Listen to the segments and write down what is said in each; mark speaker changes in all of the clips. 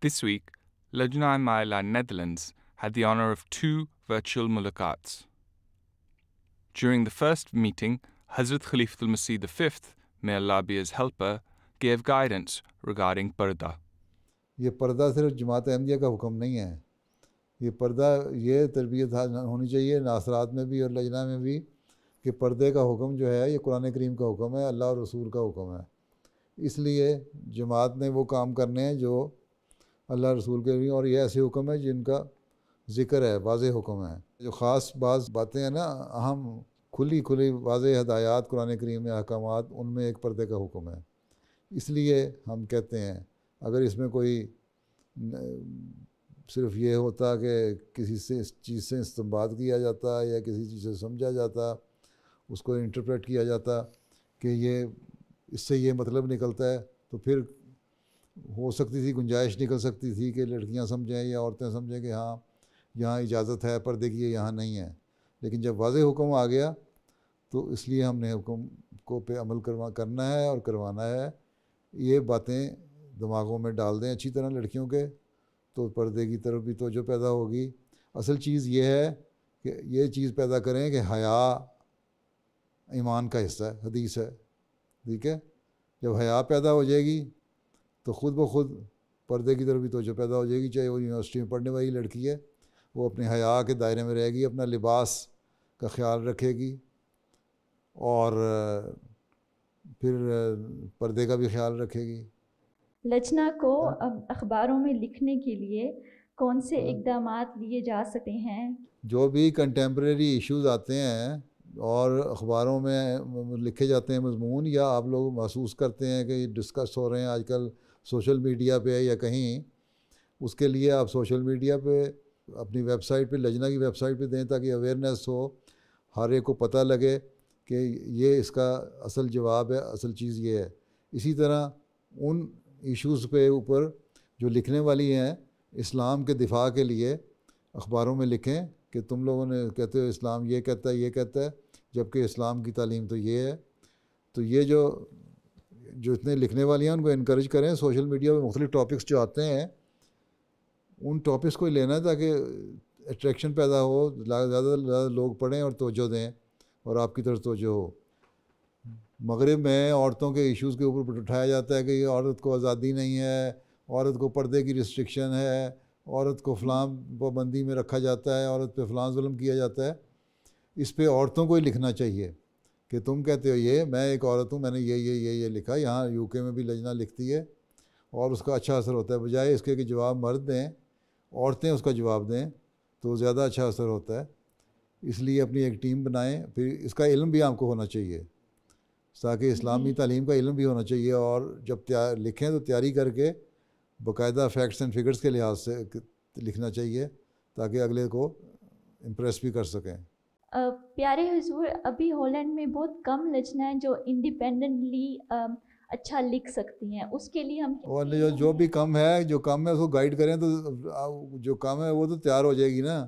Speaker 1: This week, Lajna Maila Netherlands had the honor of 2 virtual mulaqats. During the first meeting, Hazrat Khalifatul Masih V, may Allah be his helper, gave guidance regarding parda.
Speaker 2: یہ پردہ صرف جماعت احمدیہ کا حکم نہیں ہے، یہ پردہ یہ تربیت ہونی چاہیے ناصرات میں بھی اور لجنہ میں بھی کہ پردے کا حکم جو ہے یہ قرآن کریم کا حکم ہے، اللہ اور رسول کا حکم ہے۔ اس لیے جماعت نے وہ کام کرنے ہیں جو اللہ رسول کے بھی، اور یہ ایسے حکم ہے جن کا ذکر ہے، واضح حکم ہے۔ جو خاص بعض باتیں ہیں نا، اہم کھلی واضح ہدایات قرآن کریم میں احکامات، ان میں ایک پردے کا حکم ہے۔ اس لیے ہم کہتے ہیں اگر اس میں کوئی صرف یہ ہوتا کہ کسی سے اس چیز سے استنباط کیا جاتا یا کسی چیز سے سمجھا جاتا، اس کو انٹرپریٹ کیا جاتا کہ یہ اس سے یہ مطلب نکلتا ہے، تو پھر ہو سکتی تھی، گنجائش نکل سکتی تھی کہ لڑکیاں سمجھیں یا عورتیں سمجھیں کہ ہاں یہاں اجازت ہے پردے کی، یہاں نہیں ہے۔ لیکن جب واضح حکم آ گیا تو اس لیے ہم نے حکم کو پہ عمل کرنا ہے اور کروانا ہے۔ یہ باتیں دماغوں میں ڈال دیں اچھی طرح لڑکیوں کے، تو پردے کی طرف بھی توجہ پیدا ہوگی۔ اصل چیز یہ ہے کہ یہ چیز پیدا کریں کہ حیا ایمان کا حصہ ہے، حدیث ہے، ٹھیک ہے۔ جب حیا پیدا ہو جائے گی تو خود بخود پردے کی طرف بھی توجہ پیدا ہو جائے گی، چاہے وہ یونیورسٹی میں پڑھنے والی لڑکی ہے، وہ اپنے حیا کے دائرے میں رہے گی، اپنا لباس کا خیال رکھے گی اور پھر پردے کا بھی خیال رکھے گی۔
Speaker 3: لجنہ کو اخباروں میں لکھنے کے لیے کون سے اقدامات لیے جا سکتے ہیں؟
Speaker 2: جو بھی کنٹمپریری ایشوز آتے ہیں اور اخباروں میں لکھے جاتے ہیں مضمون، یا آپ لوگ محسوس کرتے ہیں کہ یہ ڈسکس ہو رہے ہیں آج کل سوشل میڈیا پہ یا کہیں، اس کے لیے آپ سوشل میڈیا پہ اپنی ویب سائٹ پہ، لجنہ کی ویب سائٹ پہ دیں تاکہ اویئرنیس ہو، ہر ایک کو پتہ لگے کہ یہ اس کا اصل جواب ہے، اصل چیز یہ ہے۔ اسی طرح ان ایشوز پہ اوپر جو لکھنے والی ہیں اسلام کے دفاع کے لیے اخباروں میں لکھیں کہ تم لوگوں نے کہتے ہو اسلام یہ کہتا ہے، یہ کہتا ہے، جبکہ اسلام کی تعلیم تو یہ ہے۔ تو یہ جو اتنے لکھنے والی ہیں ان کو انکریج کریں، سوشل میڈیا پہ مختلف ٹاپکس جو آتے ہیں ان ٹاپکس کو لینا ہے تاکہ اٹریکشن پیدا ہو، زیادہ سے زیادہ لوگ پڑھیں اور توجہ دیں اور آپ کی طرف توجہ ہو۔ مغرب میں عورتوں کے ایشوز کے اوپر اٹھایا جاتا ہے کہ یہ عورت کو آزادی نہیں ہے، عورت کو پردے کی ریسٹرکشن ہے، عورت کو فلاں پابندی میں رکھا جاتا ہے، عورت پہ فلاں ظلم کیا جاتا ہے۔ اس پہ عورتوں کو ہی لکھنا چاہیے کہ تم کہتے ہو یہ، میں ایک عورت ہوں، میں نے یہ لکھا۔ یہاں یو کے میں بھی لجنہ لکھتی ہے اور اس کا اچھا اثر ہوتا ہے، بجائے اس کے کہ جواب مرد دیں، عورتیں اس کا جواب دیں تو زیادہ اچھا اثر ہوتا ہے۔ اس لیے اپنی ایک ٹیم بنائیں، پھر اس کا علم بھی آپ کو ہونا چاہیے تاکہ اسلامی تعلیم کا علم بھی ہونا چاہیے، اور جب لکھیں تو تیاری کر کے باقاعدہ فیکٹس اینڈ فگرز کے لحاظ سے لکھنا چاہیے تاکہ اگلے کو امپریس بھی کر سکیں۔
Speaker 3: پیارے حضور، ابھی ہالینڈ میں بہت کم لجنہ ہیں جو انڈیپینڈنٹلی اچھا لکھ سکتی ہیں، اس کے لیے ہم
Speaker 2: اور جو بھی کم ہے اس کو گائیڈ کریں، تو جو کم ہے وہ تو تیار ہو جائے گی نا۔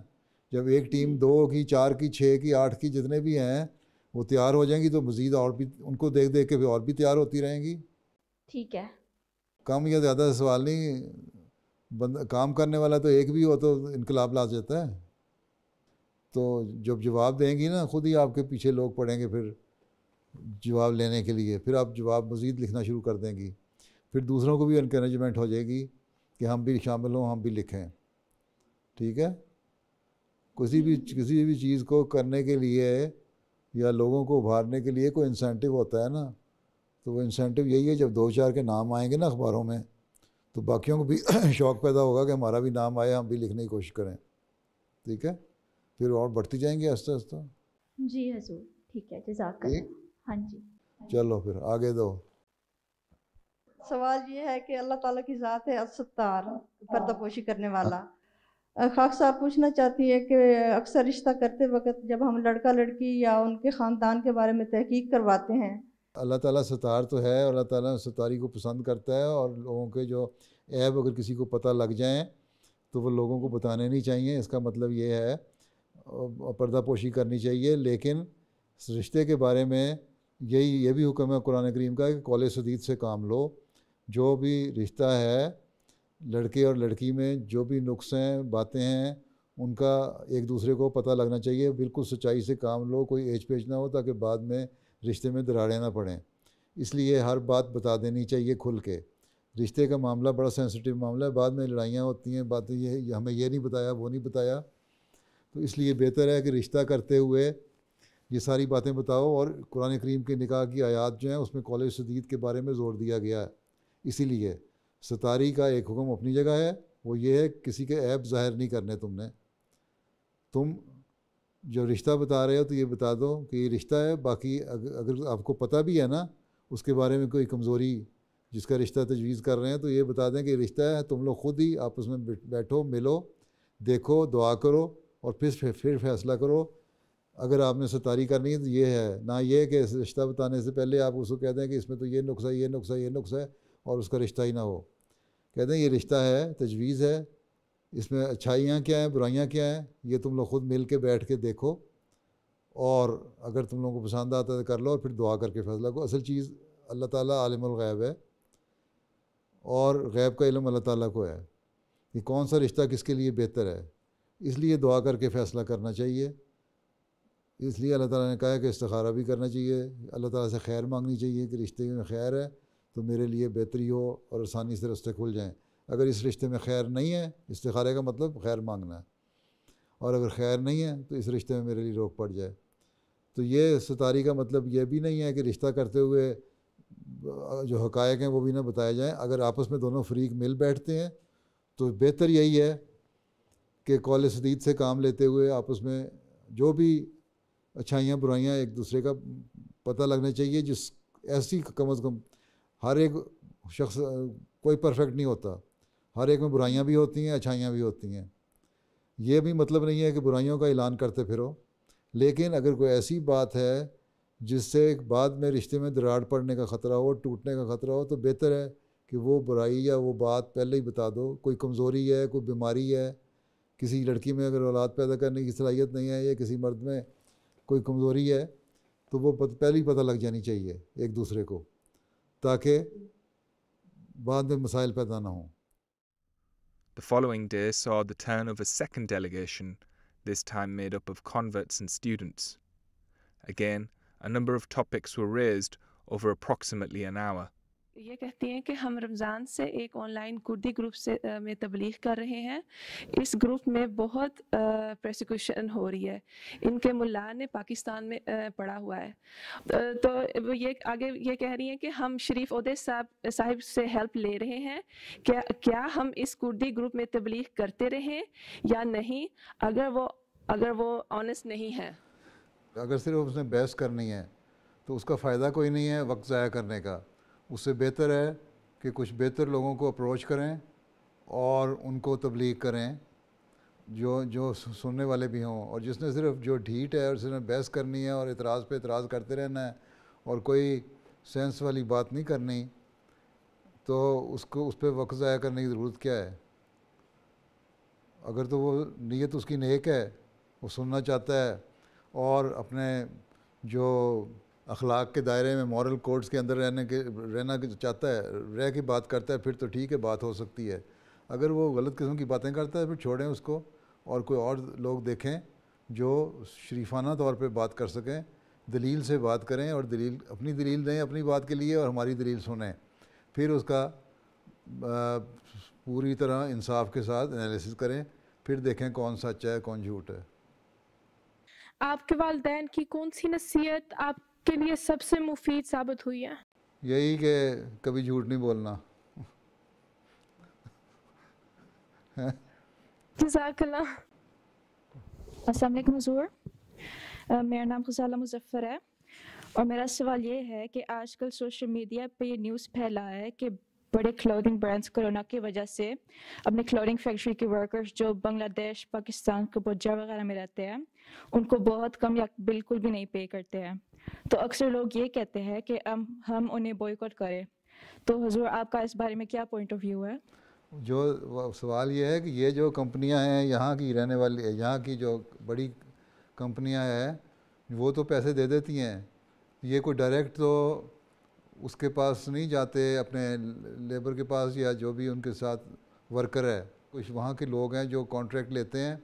Speaker 2: جب ایک ٹیم 2 کی، 4 کی، 6 کی، 8 کی، جتنے بھی ہیں وہ تیار ہو جائیں گی تو مزید اور بھی ان کو دیکھ کے پھر اور بھی تیار ہوتی رہیں گی۔
Speaker 3: ٹھیک ہے،
Speaker 2: کم یا زیادہ سے سوال نہیں، کام کرنے والا تو ایک بھی ہو تو انقلاب لا جاتا ہے۔ تو جب جواب دیں گی نا، خود ہی آپ کے پیچھے لوگ پڑیں گے پھر جواب لینے کے لیے، پھر آپ جواب مزید لکھنا شروع کر دیں گی، پھر دوسروں کو بھی انکریجمنٹ ہو جائے گی کہ ہم بھی شامل ہوں، ہم بھی لکھیں۔ ٹھیک ہے، کسی بھی چیز کو کرنے کے لیے یا لوگوں کو ابھارنے کے لیے کوئی انسینٹیو ہوتا ہے نا، تو وہ انسینٹیو یہی ہے، جب 2-4 کے نام آئیں گے نا اخباروں میں تو باقیوں کو بھی شوق پیدا ہوگا کہ ہمارا بھی نام آئے، ہم بھی لکھنے کی کوشش کریں۔ ٹھیک ہے، پھر اور بڑھتی جائیں گے آہستہ آہستہ۔
Speaker 3: جی حضور، ٹھیک ہے، جزاک اللہ۔ ہاں جی،
Speaker 2: چلو پھر آگے دو۔
Speaker 4: سوال یہ ہے کہ اللہ تعالیٰ کی ذات ہے الستار، پردہ پوشی کرنے والا۔ خاک صاحب پوچھنا چاہتی ہے کہ اکثر رشتہ کرتے وقت جب ہم لڑکا لڑکی یا ان کے خاندان کے بارے میں تحقیق کرواتے ہیں،
Speaker 2: اللہ تعالیٰ ستار تو ہے، اللہ تعالیٰ ستاری کو پسند کرتا ہے، اور لوگوں کے جو عیب اگر کسی کو پتہ لگ جائیں تو وہ لوگوں کو بتانے نہیں چاہیے۔ اس کا مطلب یہ ہے پردہ پوشی کرنی چاہیے، لیکن رشتے کے بارے میں یہ بھی حکم ہے قرآن کریم کا کہ قول سدید سے کام لو۔ جو بھی رشتہ ہے لڑکے اور لڑکی میں جو بھی نقص ہیں باتیں ہیں ان کا ایک دوسرے کو پتہ لگنا چاہیے، بالکل سچائی سے کام لو، کوئی ایج پیچ نہ ہو تاکہ بعد میں رشتے میں دراڑیں نہ پڑیں. اس لیے ہر بات بتا دینی چاہیے کھل کے. رشتے کا معاملہ بڑا سینسٹیو معاملہ ہے، بعد میں لڑائیاں ہوتی ہیں، باتیں یہ ہمیں یہ نہیں بتایا وہ نہیں بتایا. تو اس لیے بہتر ہے کہ رشتہ کرتے ہوئے یہ ساری باتیں بتاؤ. اور قرآن کریم کے نکاح کی آیات جو ہیں اس میں قول سدید کے بارے میں زور دیا گیا ہے. اسی لیے ستاری کا ایک حکم اپنی جگہ ہے، وہ یہ ہے کسی کے عیب ظاہر نہیں کرنے. تم جو رشتہ بتا رہے ہو تو یہ بتا دو کہ یہ رشتہ ہے. باقی اگر آپ کو پتہ بھی ہے نا اس کے بارے میں کوئی کمزوری جس کا رشتہ تجویز کر رہے ہیں تو یہ بتا دیں کہ یہ رشتہ ہے. تم لوگ خود ہی آپس میں بیٹھو، ملو، دیکھو، دعا کرو اور پھر فیصلہ کرو. اگر آپ نے ستاری کرنی ہے تو یہ ہے، نہ یہ کہ رشتہ بتانے سے پہلے آپ اس کو کہہ دیں کہ اس میں تو یہ نقص ہے، یہ نقص ہے، یہ نقص ہے اور اس کا رشتہ ہی نہ ہو. کہہ دیں یہ رشتہ ہے، تجویز ہے، اس میں اچھائیاں کیا ہیں، برائیاں کیا ہیں، یہ تم لوگ خود مل کے بیٹھ کے دیکھو اور اگر تم لوگوں کو پسند آتا ہے تو کر لو اور پھر دعا کر کے فیصلہ کرو. اصل چیز اللہ تعالیٰ عالم الغیب ہے اور غیب کا علم اللہ تعالیٰ کو ہے کہ کون سا رشتہ کس کے لیے بہتر ہے. اس لیے دعا کر کے فیصلہ کرنا چاہیے. اس لیے اللہ تعالیٰ نے کہا ہے کہ استخارہ بھی کرنا چاہیے، اللہ تعالیٰ سے خیر مانگنی چاہیے کہ رشتے میں خیر ہے تو میرے لیے بہتری ہو اور آسانی سے راستے کھل جائیں. اگر اس رشتے میں خیر نہیں ہے، استخارے کا مطلب خیر مانگنا ہے، اور اگر خیر نہیں ہے تو اس رشتے میں میرے لیے روک پڑ جائے. تو یہ ستاری کا مطلب یہ بھی نہیں ہے کہ رشتہ کرتے ہوئے جو حقائق ہیں وہ بھی نہ بتائے جائیں. اگر آپس میں دونوں فریق مل بیٹھتے ہیں تو بہتر یہی ہے کہ قول سدید سے کام لیتے ہوئے آپس میں جو بھی اچھائیاں برائیاں ایک دوسرے کا پتہ لگنا چاہیے. جس ایسی کم از کم ہر ایک شخص کوئی پرفیکٹ نہیں ہوتا، ہر ایک میں برائیاں بھی ہوتی ہیں، اچھائیاں بھی ہوتی ہیں. یہ بھی مطلب نہیں ہے کہ برائیوں کا اعلان کرتے پھرو، لیکن اگر کوئی ایسی بات ہے جس سے بعد میں رشتے میں دراڑ پڑنے کا خطرہ ہو، ٹوٹنے کا خطرہ ہو، تو بہتر ہے کہ وہ برائی یا وہ بات پہلے ہی بتا دو. کوئی کمزوری ہے، کوئی بیماری ہے، کسی لڑکی میں اگر اولاد پیدا کرنے کی صلاحیت نہیں ہے یا کسی مرد میں کوئی کمزوری ہے تو وہ پہلے ہی پتہ لگ جانی چاہیے ایک دوسرے کو تاکہ بعد میں مسائل پیدا نہ ہوں.
Speaker 1: The following day saw the turn of a second delegation, this time made up of converts and students. Again, a number of topics were raised over approximately an hour.
Speaker 5: یہ کہتی ہیں کہ ہم رمضان سے ایک آن لائن کردی group سے میں تبلیغ کر رہے ہیں. اس گروپ میں بہت پریسیکیوشن ہو رہی ہے. ان کے ملا نے پاکستان میں پڑھا ہوا ہے. تو وہ یہ آگے یہ کہہ رہی ہیں کہ ہم شریف عہدے صاحب سے ہیلپ لے رہے ہیں کہ کیا ہم اس کردی گروپ میں تبلیغ کرتے رہیں یا نہیں، اگر وہ آنیسٹ نہیں ہے.
Speaker 2: اگر صرف اس نے بحث کرنی ہے تو اس کا فائدہ کوئی نہیں ہے وقت ضائع کرنے کا. اس سے بہتر ہے کہ کچھ بہتر لوگوں کو اپروچ کریں اور ان کو تبلیغ کریں جو سننے والے بھی ہوں. اور جس نے صرف جو ڈھیٹ ہے اور جس نے بحث کرنی ہے اور اعتراض پہ اعتراض کرتے رہنا ہے اور کوئی سینس والی بات نہیں کرنی تو اس پہ وقت ضائع کرنے کی ضرورت کیا ہے. اگر تو وہ نیت اس کی نیک ہے، وہ سننا چاہتا ہے اور اپنے جو اخلاق کے دائرے میں مورل کوڈز کے اندر رہنا چاہتا ہے، رہ کے بات کرتا ہے، پھر تو ٹھیک ہے، بات ہو سکتی ہے. اگر وہ غلط قسم کی باتیں کرتا ہے پھر چھوڑیں اس کو اور کوئی اور لوگ دیکھیں جو شریفانہ طور پہ بات کر سکیں، دلیل سے بات کریں اور اپنی دلیل دیں اپنی بات کے لیے اور ہماری دلیل سنیں. پھر اس کا پوری طرح انصاف کے ساتھ انالیسس کریں، پھر دیکھیں کون سچ ہے کون جھوٹ ہے.
Speaker 6: آپ کے والدین کی کون سی نصیحت آپ کے لیے سب سے مفید ثابت ہوئی ہے؟
Speaker 2: یہی کہ کبھی جھوٹ نہیں بولنا.
Speaker 6: جزاک اللہ.
Speaker 3: السلام علیکم حضور، میرا نام غزالہ مظفر ہے اور میرا سوال یہ ہے کہ آج کل سوشل میڈیا پہ یہ نیوز پھیلا ہے کہ بڑے کلودنگ برانڈس کرونا کی وجہ سے اپنے کلودنگ فیکٹری کے ورکرز جو بنگلہ دیش، پاکستان، کمبوڈیا وغیرہ میں رہتے ہیں ان کو بہت کم یا بالکل بھی نہیں پے کرتے ہیں. تو اکثر لوگ یہ کہتے ہیں کہ ہم انہیں بوائکاٹ کریں. تو حضور آپ کا اس بارے میں کیا پوائنٹ آف ویو ہے؟
Speaker 2: جو سوال یہ ہے کہ یہ جو کمپنیاں ہیں یہاں کی رہنے والی، یہاں کی جو بڑی کمپنیاں ہیں وہ تو پیسے دے دیتی ہیں. یہ کوئی ڈائریکٹ تو اس کے پاس نہیں جاتے اپنے لیبر کے پاس یا جو بھی ان کے ساتھ ورکر ہے. کچھ وہاں کے لوگ ہیں جو کانٹریکٹ لیتے ہیں,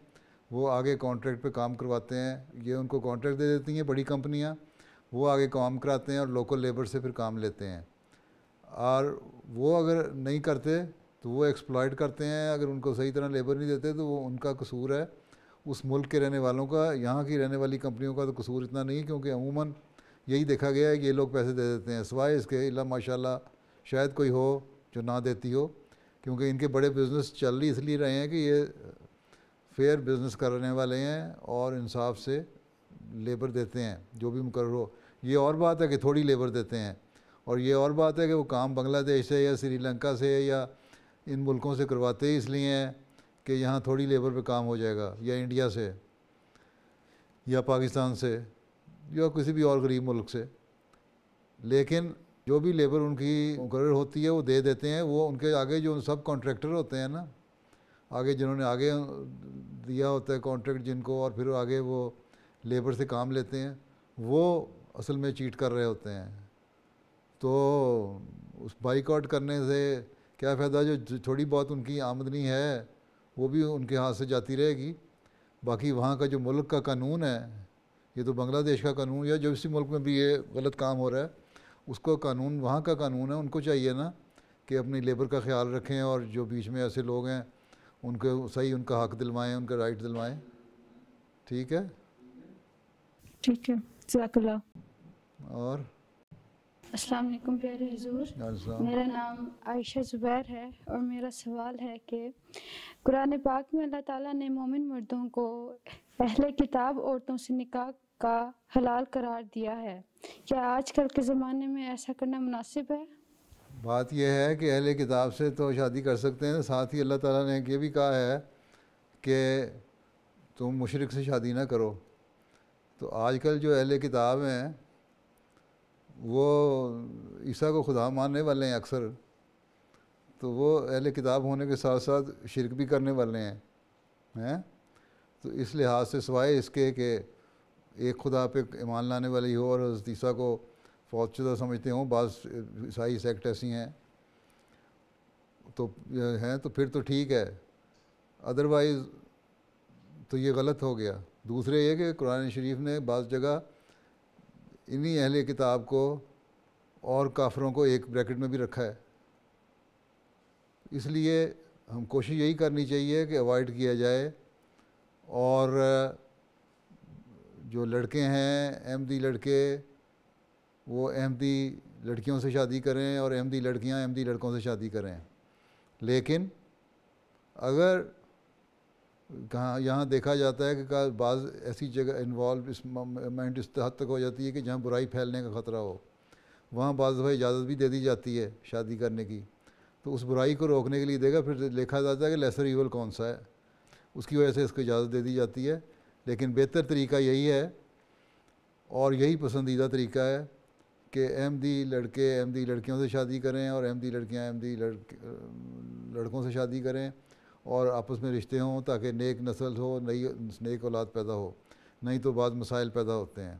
Speaker 2: وہ آگے کانٹریکٹ پہ کام کرواتے ہیں. یہ ان کو کانٹریکٹ دے دیتی ہیں بڑی کمپنیاں, وہ آگے کام کراتے ہیں اور لوکل لیبر سے پھر کام لیتے ہیں. اور وہ اگر نہیں کرتے تو وہ ایکسپلائٹ کرتے ہیں. اگر ان کو صحیح طرح لیبر نہیں دیتے تو وہ ان کا قصور ہے, اس ملک کے رہنے والوں کا. یہاں کی رہنے والی کمپنیوں کا تو قصور اتنا نہیں, کیونکہ عموماً یہی دیکھا گیا ہے کہ یہ لوگ پیسے دے دیتے ہیں, سوائے اس کے اللہ ماشاء اللہ شاید کوئی ہو جو نہ دیتی ہو, کیونکہ ان کے بڑے بزنس چل رہی اس لیے رہے ہیں کہ یہ فیئر بزنس کرنے والے ہیں اور انصاف سے لیبر دیتے ہیں جو بھی مقرر ہو. یہ اور بات ہے کہ تھوڑی لیبر دیتے ہیں, اور یہ اور بات ہے کہ وہ کام بنگلہ دیش سے یا سری لنکا سے یا ان ملکوں سے کرواتے ہی اس لیے ہیں کہ یہاں تھوڑی لیبر پہ کام ہو جائے گا, یا انڈیا سے یا پاکستان سے یا کسی بھی اور غریب ملک سے. لیکن جو بھی لیبر ان کی مقرر ہوتی ہے وہ دے دیتے ہیں. وہ ان کے آگے جو سب کانٹریکٹر ہوتے ہیں نا, آگے جنہوں نے آگے دیا ہوتا ہے کانٹریکٹ جن کو, اور پھر آگے وہ لیبر سے کام لیتے ہیں, وہ اصل میں چیٹ کر رہے ہوتے ہیں. تو اس بائیک آؤٹ کرنے سے کیا فائدہ؟ جو تھوڑی بہت ان کی آمدنی ہے وہ بھی ان کے ہاتھ سے جاتی رہے گی. باقی وہاں کا جو ملک کا قانون ہے, یہ تو بنگلہ دیش کا قانون یا جو اسی ملک میں بھی یہ غلط کام ہو رہا ہے اس کو قانون, وہاں کا قانون ہے. ان کو چاہیے نا کہ اپنی لیبر کا خیال رکھیں, اور جو بیچ میں ایسے لوگ ہیں ان کو صحیح ان کا حق دلوائیں, ان کا رائٹ دلوائیں. ٹھیک ہے,
Speaker 3: ٹھیک ہے, جزاک اللہ.
Speaker 2: اور
Speaker 3: السلام علیکم پیارے حضور, میرا نام عائشہ زبیر ہے اور میرا سوال ہے کہ قرآن پاک میں اللہ تعالیٰ نے مومن مردوں کو اہل کتاب عورتوں سے نکاح کا حلال قرار دیا ہے. کیا آج کل کے زمانے میں ایسا کرنا مناسب ہے؟
Speaker 2: بات یہ ہے کہ اہل کتاب سے تو شادی کر سکتے ہیں, ساتھ ہی اللہ تعالیٰ نے یہ بھی کہا ہے کہ تم مشرک سے شادی نہ کرو. تو آج کل جو اہل کتاب ہیں وہ عیسیٰ کو خدا ماننے والے ہیں اکثر, تو وہ اہل کتاب ہونے کے ساتھ ساتھ شرک بھی کرنے والے ہیں. تو اس لحاظ سے سوائے اس کے کہ ایک خدا پہ ایمان لانے والی ہو اور حضرت عیسیٰ کو فوت شدہ سمجھتے ہوں, بعض عیسائی سیکٹ ایسی ہیں تو پھر تو ٹھیک ہے, ادروائز تو یہ غلط ہو گیا. دوسرے یہ کہ قرآن شریف نے بعض جگہ انہی اہل کتاب کو اور کافروں کو ایک بریکٹ میں بھی رکھا ہے. اس لیے ہم کوشش یہی کرنی چاہیے کہ اوائڈ کیا جائے, اور جو لڑکے ہیں احمدی لڑکے وہ احمدی لڑکیوں سے شادی کریں اور احمدی لڑکیاں احمدی لڑکوں سے شادی کریں. لیکن اگر یہاں دیکھا جاتا ہے کہ بعض ایسی جگہ انوالو اس حد تک ہو جاتی ہے کہ جہاں برائی پھیلنے کا خطرہ ہو, وہاں بعض دفعہ اجازت بھی دے دی جاتی ہے شادی کرنے کی. تو اس برائی کو روکنے کے لیے دیکھا پھر دیکھا جاتا ہے کہ لیسر ایول کون سا ہے, اس کی وجہ سے اس کو اجازت دے دی جاتی ہے. لیکن بہتر طریقہ یہی ہے اور یہی پسندیدہ طریقہ ہے کہ احمدی لڑکے احمدی لڑکیوں سے شادی کریں اور احمدی لڑکیاں احمدی لڑکوں سے شادی کریں, اور آپس میں رشتے ہوں تاکہ نیک نسل ہو, نیک اولاد پیدا ہو. نہیں تو بعض مسائل پیدا ہوتے ہیں.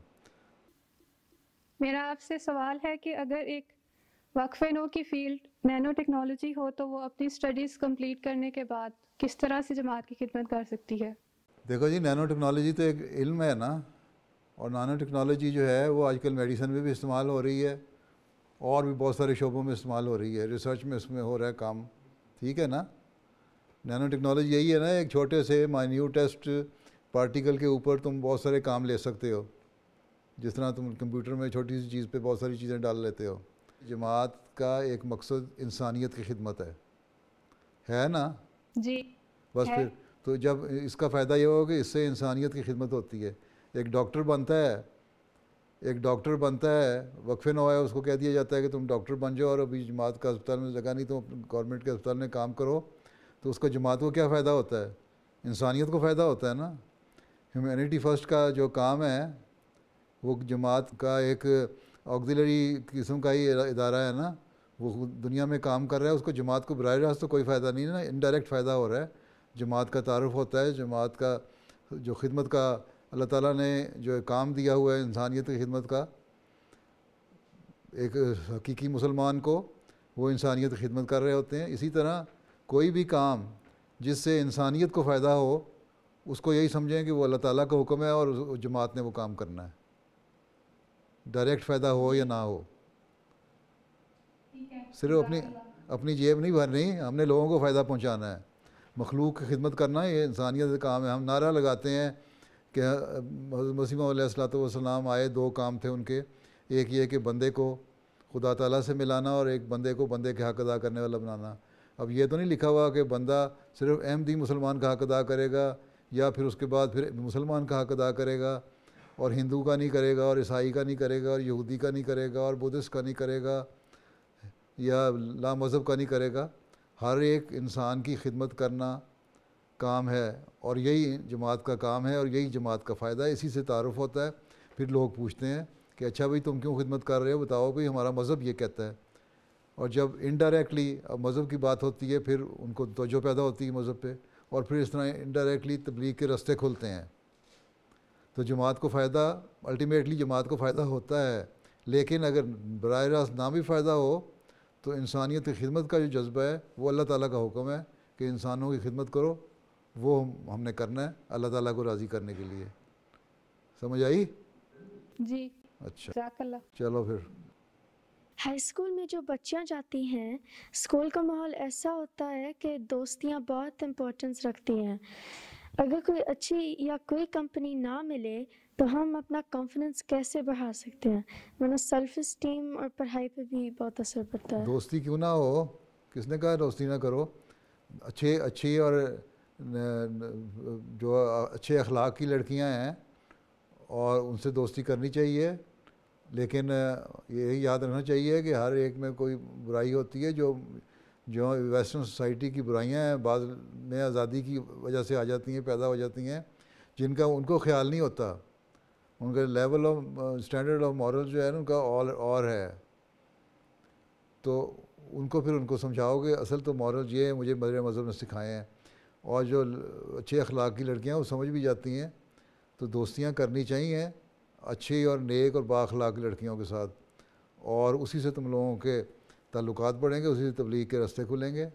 Speaker 6: میرا آپ سے سوال ہے کہ اگر ایک وقف نو کی فیلڈ نینو ٹیکنالوجی ہو تو وہ اپنی اسٹڈیز کمپلیٹ کرنے کے بعد کس طرح سے جماعت کی خدمت کر سکتی ہے؟
Speaker 2: دیکھو جی, نینو ٹیکنالوجی تو ایک علم ہے نا, اور نینو ٹیکنالوجی جو ہے وہ آج کل میڈیسن میں بھی استعمال ہو رہی ہے اور بھی بہت سارے شعبوں میں استعمال ہو رہی ہے, ریسرچ میں اس میں ہو رہا ہے کام. ٹھیک ہے نا, نینو ٹیکنالوجی یہی ہے نا, ایک چھوٹے سے مائنیوٹیسٹ پارٹیکل کے اوپر تم بہت سارے کام لے سکتے ہو, جس طرح تم کمپیوٹر میں چھوٹی سی چیز پہ بہت ساری چیزیں ڈال لیتے ہو. جماعت کا ایک مقصد انسانیت کی خدمت ہے نا
Speaker 6: جی
Speaker 2: بس. پھر تو جب اس کا فائدہ یہ ہوگا کہ اس سے انسانیت کی خدمت ہوتی ہے. ایک ڈاکٹر بنتا ہے وقف نو ہے, اس کو کہہ دیا جاتا ہے کہ تم ڈاکٹر بن جاؤ, اور ابھی جماعت کا اسپتال میں جگہ نہیں تو گورنمنٹ کے اسپتال میں کام کرو. تو اس کا جماعت کو کیا فائدہ ہوتا ہے؟ انسانیت کو فائدہ ہوتا ہے نا. ہیومینٹی فرسٹ کا جو کام ہے وہ جماعت کا ایک آگزیلری قسم کا ہی ادارہ ہے نا, وہ دنیا میں کام کر رہا ہے. اس کو جماعت کو براہ راست تو کوئی فائدہ نہیں ہے نا, انڈائریکٹ فائدہ ہو رہا ہے. جماعت کا تعارف ہوتا ہے, جماعت کا جو خدمت کا اللہ تعالیٰ نے جو کام دیا ہوا ہے انسانیت کی خدمت کا, ایک حقیقی مسلمان کو وہ انسانیت کی خدمت کر رہے ہوتے ہیں. اسی طرح کوئی بھی کام جس سے انسانیت کو فائدہ ہو اس کو یہی سمجھیں کہ وہ اللہ تعالیٰ کا حکم ہے اور جماعت نے وہ کام کرنا ہے، ڈائریکٹ فائدہ ہو یا نہ ہو. صرف اپنی جیب نہیں بھرنی، ہم نے لوگوں کو فائدہ پہنچانا ہے، مخلوق کی خدمت کرنا، یہ انسانیت کا کام ہے. ہم نعرہ لگاتے ہیں کہ حضرت مسیح علیہ الصلوۃ والسلام آئے، 2 کام تھے ان کے، ایک یہ کہ بندے کو خدا تعالیٰ سے ملانا اور ایک بندے کو بندے کے حق ادا کرنے والا بنانا. اب یہ تو نہیں لکھا ہوا کہ بندہ صرف احمدی مسلمان کا حق ادا کرے گا یا پھر اس کے بعد پھر مسلمان کا حق ادا کرے گا اور ہندو کا نہیں کرے گا اور عیسائی کا نہیں کرے گا اور یہودی کا نہیں کرے گا اور بدھسٹ کا نہیں کرے گا یا لا مذہب کا نہیں کرے گا. ہر ایک انسان کی خدمت کرنا کام ہے اور یہی جماعت کا کام ہے اور یہی جماعت کا فائدہ ہے. اسی سے تعارف ہوتا ہے. پھر لوگ پوچھتے ہیں کہ اچھا بھائی تم کیوں خدمت کر رہے ہو، بتاؤ بھائی ہمارا مذہب یہ کہتا ہے. اور جب انڈائریکٹلی اب مذہب کی بات ہوتی ہے پھر ان کو توجہ پیدا ہوتی ہے مذہب پہ، اور پھر اس طرح انڈائریکٹلی تبلیغ کے راستے کھلتے ہیں. تو جماعت کو فائدہ، الٹیمیٹلی جماعت کو فائدہ ہوتا ہے، لیکن اگر براہ راست نہ بھی فائدہ ہو تو انسانیت کی خدمت کا جو جذبہ ہے وہ اللہ تعالیٰ کا حکم ہے کہ انسانوں کی خدمت کرو، وہ ہم نے کرنا ہے اللہ تعالیٰ کو راضی کرنے کے لیے. سمجھ آئی؟
Speaker 6: جی.
Speaker 2: اچھا
Speaker 6: جزاک اللہ.
Speaker 2: چلو پھر.
Speaker 7: ہائی اسکول میں جو بچیاں جاتی ہیں، اسکول کا ماحول ایسا ہوتا ہے کہ دوستیاں بہت امپورٹنس رکھتی ہیں. اگر کوئی اچھی یا کوئی کمپنی نہ ملے تو ہم اپنا کانفیڈنس کیسے بڑھا سکتے ہیں؟ ورنہ سیلف اسٹیم اور پڑھائی پہ بھی بہت اثر پڑتا ہے.
Speaker 2: دوستی کیوں نہ ہو، کس نے کہا دوستی نہ کرو؟ اچھی اور جو اچھے اخلاق کی لڑکیاں ہیں اور ان سے دوستی کرنی چاہیے، لیکن یہی یاد رکھنا چاہیے کہ ہر ایک میں کوئی برائی ہوتی ہے. جو ویسٹرن سوسائٹی کی برائیاں ہیں بعض میں آزادی کی وجہ سے آ جاتی ہیں، پیدا ہو جاتی ہیں، جن کا ان کو خیال نہیں ہوتا. ان کا level of standard of moral جو ہے نا ان کا اور ہے. تو ان کو پھر ان کو سمجھاؤ کہ اصل تو مورل یہ ہے مجھے میرے مذہب نے سکھائے ہیں. اور جو اچھے اخلاق کی لڑکیاں وہ سمجھ بھی جاتی ہیں. تو دوستیاں کرنی چاہیے اچھی اور نیک اور با اخلاق لڑکیوں کے ساتھ، اور اسی سے تم لوگوں کے تعلقات بڑھیں گے، اسی سے تبلیغ کے راستے کھلیں گے.